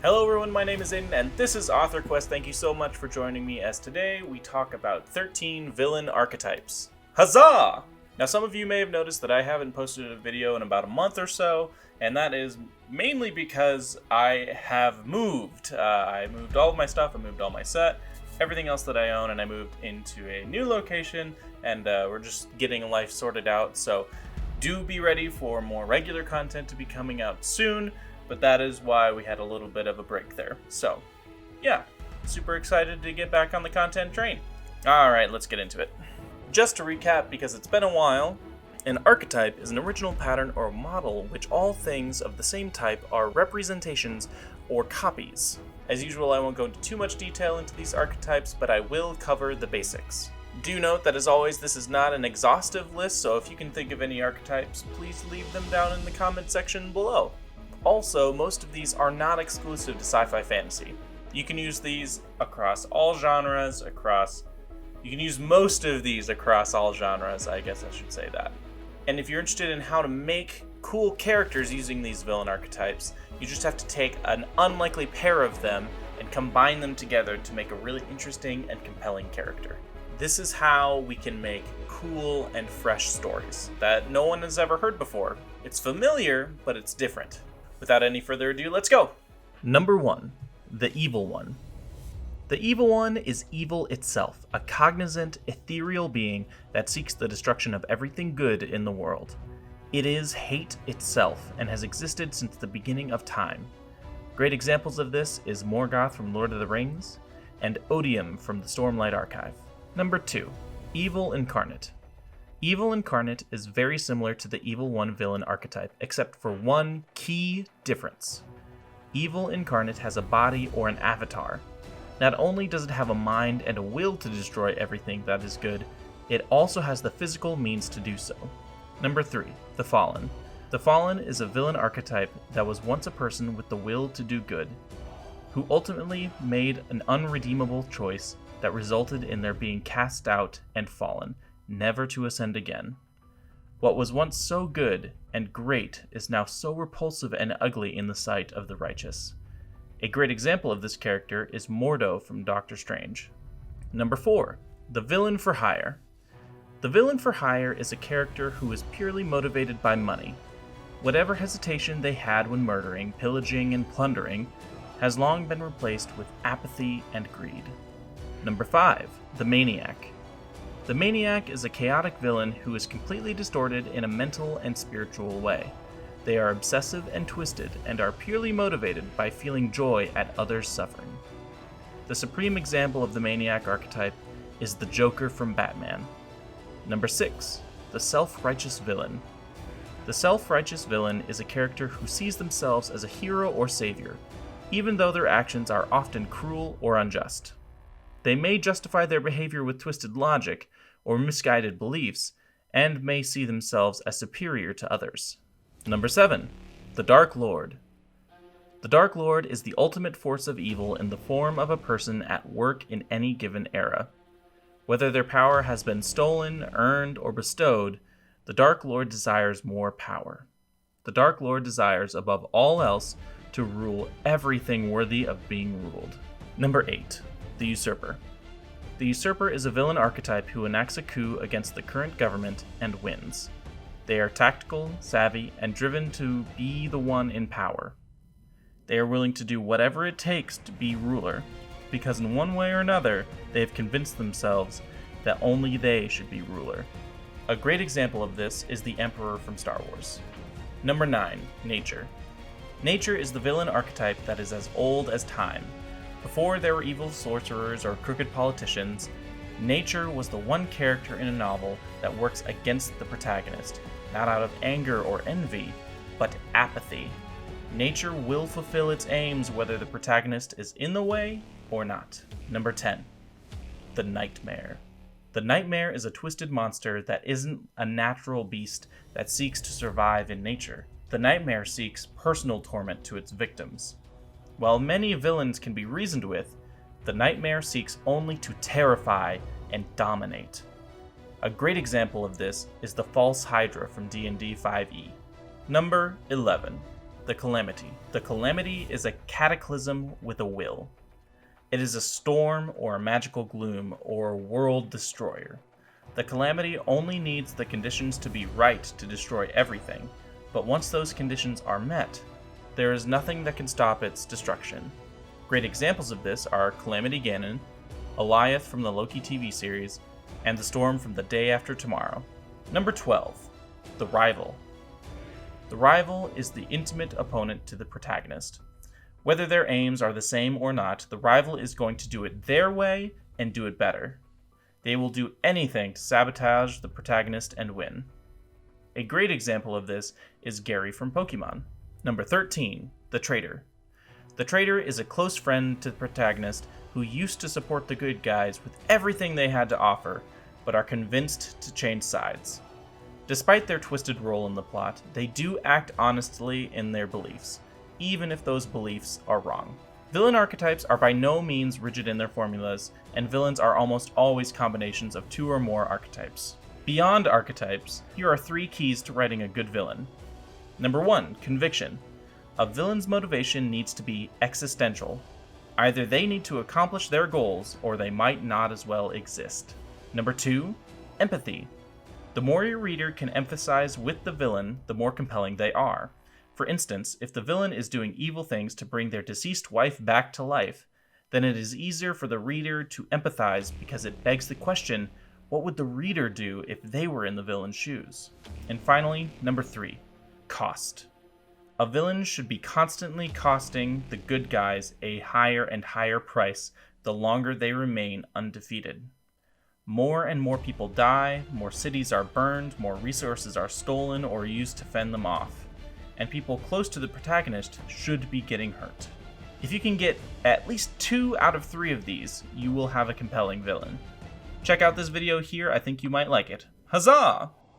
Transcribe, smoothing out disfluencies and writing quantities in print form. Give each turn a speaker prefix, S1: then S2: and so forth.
S1: Hello everyone, my name is Aiden, and this is Author Quest. Thank you so much for joining me, as today we talk about 13 villain archetypes. Huzzah! Now some of you may have noticed that I haven't posted a video in about a month or so, and that is mainly because I have moved. I moved all of my stuff, I moved all my set, everything else that I own, and I moved into a new location, and we're just getting life sorted out, so do be ready for more regular content to be coming out soon. But that is why we had a little bit of a break there. So, yeah, super excited to get back on the content train. Alright, let's get into it. Just to recap, because it's been a while, an archetype is an original pattern or model which all things of the same type are representations or copies. As usual, I won't go into too much detail into these archetypes, but I will cover the basics. Do note that, as always, this is not an exhaustive list, so if you can think of any archetypes, please leave them down in the comment section below. Also, most of these are not exclusive to sci-fi fantasy. You can use these across all genres, you can use most of these across all genres, I guess I should say that. And if you're interested in how to make cool characters using these villain archetypes, you just have to take an unlikely pair of them and combine them together to make a really interesting and compelling character. This is how we can make cool and fresh stories that no one has ever heard before. It's familiar, but it's different. Without any further ado, let's go! Number 1. The Evil One. The Evil One is evil itself, a cognizant, ethereal being that seeks the destruction of everything good in the world. It is hate itself, and has existed since the beginning of time. Great examples of this is Morgoth from Lord of the Rings, and Odium from the Stormlight Archive. Number 2. Evil Incarnate. Evil Incarnate is very similar to the Evil One villain archetype, except for one key difference. Evil Incarnate has a body or an avatar. Not only does it have a mind and a will to destroy everything that is good, it also has the physical means to do so. Number 3. The Fallen. The Fallen is a villain archetype that was once a person with the will to do good, who ultimately made an unredeemable choice that resulted in their being cast out and fallen, never to ascend again. What was once so good and great is now so repulsive and ugly in the sight of the righteous. A great example of this character is Mordo from Doctor Strange. Number 4. The Villain for Hire. The Villain for Hire is a character who is purely motivated by money. Whatever hesitation they had when murdering, pillaging, and plundering has long been replaced with apathy and greed. Number 5. The Maniac. The Maniac is a chaotic villain who is completely distorted in a mental and spiritual way. They are obsessive and twisted, and are purely motivated by feeling joy at others' suffering. The supreme example of the Maniac archetype is the Joker from Batman. Number 6. The Self-Righteous Villain. The self-righteous villain is a character who sees themselves as a hero or savior, even though their actions are often cruel or unjust. They may justify their behavior with twisted logic or misguided beliefs, and may see themselves as superior to others. Number 7. The Dark Lord. The Dark Lord is the ultimate force of evil in the form of a person at work in any given era. Whether their power has been stolen, earned, or bestowed, the Dark Lord desires more power. The Dark Lord desires, above all else, to rule everything worthy of being ruled. Number 8. The Usurper. The Usurper is a villain archetype who enacts a coup against the current government and wins. They are tactical, savvy, and driven to be the one in power. They are willing to do whatever it takes to be ruler, because in one way or another, they have convinced themselves that only they should be ruler. A great example of this is the Emperor from Star Wars. Number 9. Nature. Nature is the villain archetype that is as old as time. Before there were evil sorcerers or crooked politicians, Nature was the one character in a novel that works against the protagonist, not out of anger or envy, but apathy. Nature will fulfill its aims whether the protagonist is in the way or not. Number 10. The Nightmare. The Nightmare is a twisted monster that isn't a natural beast that seeks to survive in nature. The Nightmare seeks personal torment to its victims. While many villains can be reasoned with, the Nightmare seeks only to terrify and dominate. A great example of this is the False Hydra from D&D 5e. Number 11. the Calamity. The Calamity is a cataclysm with a will. It is a storm or a magical gloom or world destroyer. The Calamity only needs the conditions to be right to destroy everything, but once those conditions are met, there is nothing that can stop its destruction. Great examples of this are Calamity Ganon, Alioth from the Loki TV series, and the Storm from The Day After Tomorrow. Number 12. The Rival. The rival is the intimate opponent to the protagonist. Whether their aims are the same or not, the rival is going to do it their way and do it better. They will do anything to sabotage the protagonist and win. A great example of this is Gary from Pokemon. Number 13. The Traitor. The Traitor is a close friend to the protagonist who used to support the good guys with everything they had to offer, but are convinced to change sides. Despite their twisted role in the plot, they do act honestly in their beliefs, even if those beliefs are wrong. Villain archetypes are by no means rigid in their formulas, and villains are almost always combinations of 2 or more archetypes. Beyond archetypes, here are 3 keys to writing a good villain. Number 1. Conviction. A villain's motivation needs to be existential. Either they need to accomplish their goals, or they might not as well exist. Number 2. Empathy. The more your reader can empathize with the villain, the more compelling they are. For instance, if the villain is doing evil things to bring their deceased wife back to life, then it is easier for the reader to empathize because it begs the question, what would the reader do if they were in the villain's shoes? And finally, number 3, cost. A villain should be constantly costing the good guys a higher and higher price the longer they remain undefeated. More and more people die, more cities are burned, more resources are stolen or used to fend them off, and people close to the protagonist should be getting hurt. If you can get at least 2 out of 3 of these, you will have a compelling villain. Check out this video here, I think you might like it. Huzzah!